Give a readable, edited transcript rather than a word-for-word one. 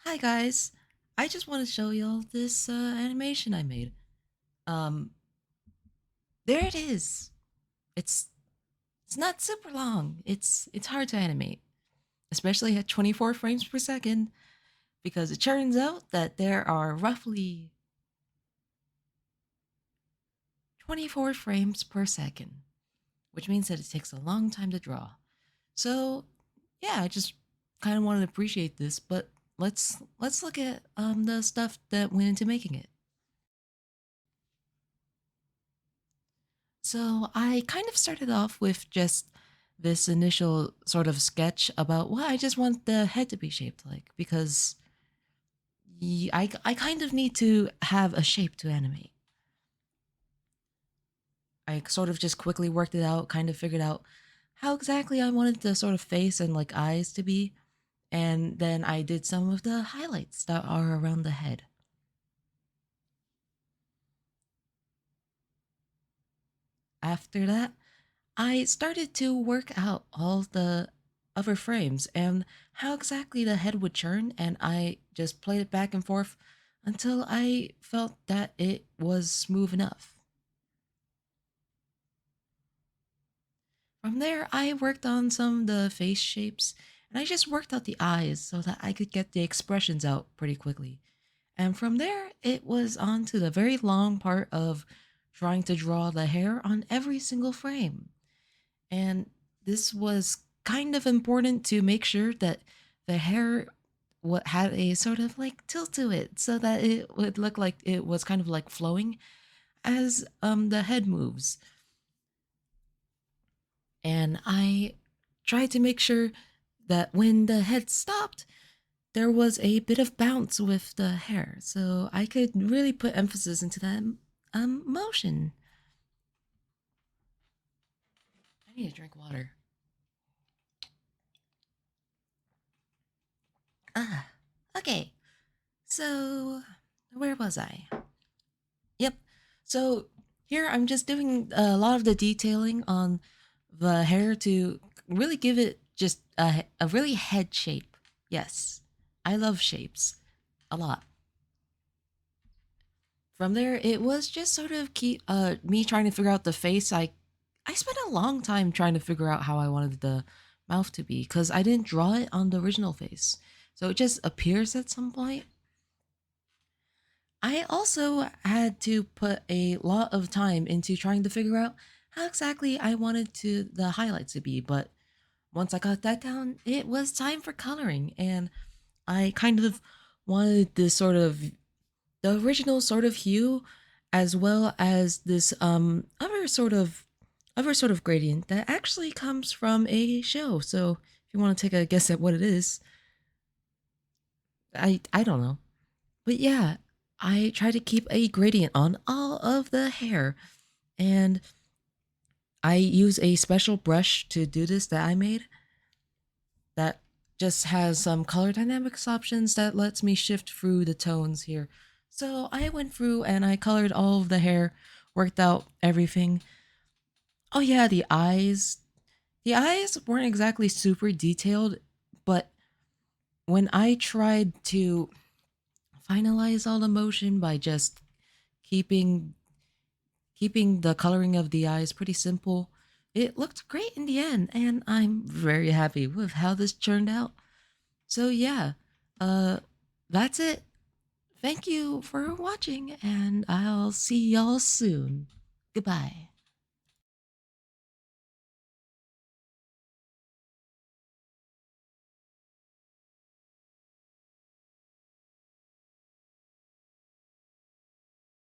Hi guys, I just want to show y'all this animation I made. Um, there it is. It's it's not super long. It's hard to animate, especially at 24 frames per second, because it turns out that there are roughly 24 frames per second, which means that it takes a long time to draw. So yeah, I just kind of wanted to appreciate this, but let's look at the stuff that went into making it. So I kind of started off with just this initial sort of sketch about what I just want the head to be shaped like because I kind of need to have a shape to animate. I sort of just quickly worked it out, kind of figured out how exactly I wanted the sort of face and like eyes to be, and then I did some of the highlights that are around the head. After that, I started to work out all the other frames and how exactly the head would turn, and I just played it back and forth until I felt that it was smooth enough. From there, I worked on some of the face shapes, and I just worked out the eyes so that I could get the expressions out pretty quickly. And from there, it was on to the very long part of trying to draw the hair on every single frame. And this was kind of important to make sure that the hair what had a sort of like tilt to it so that it would look like it was kind of like flowing as the head moves. And I tried to make sure that when the head stopped, there was a bit of bounce with the hair, so I could really put emphasis into that motion. I need to drink water. Ah, okay. So where was I? Yep. So here I'm just doing a lot of the detailing on the hair to really give it just a really head shape. Yes, I love shapes a lot. From there, it was just sort of keep me trying to figure out the face. I spent a long time trying to figure out how I wanted the mouth to be because I didn't draw it on the original face, so it just appears at some point. I also had to put a lot of time into trying to figure out how exactly I wanted to the highlights to be, but once I got that down, it was time for coloring, and I kind of wanted this sort of the original sort of hue as well as this other sort of gradient that actually comes from a show. So if you want to take a guess at what it is, I don't know. But yeah, I try to keep a gradient on all of the hair, and I use a special brush to do this that I made that just has some color dynamics options that lets me shift through the tones here. So I went through and I colored all of the hair, worked out everything. Oh yeah, the eyes. The eyes weren't exactly super detailed, but when I tried to finalize all the motion by just keeping keeping the coloring of the eyes pretty simple, it looked great in the end, and I'm very happy with how this turned out. So yeah, uh, that's it. Thank you for watching, and I'll see y'all soon. Goodbye.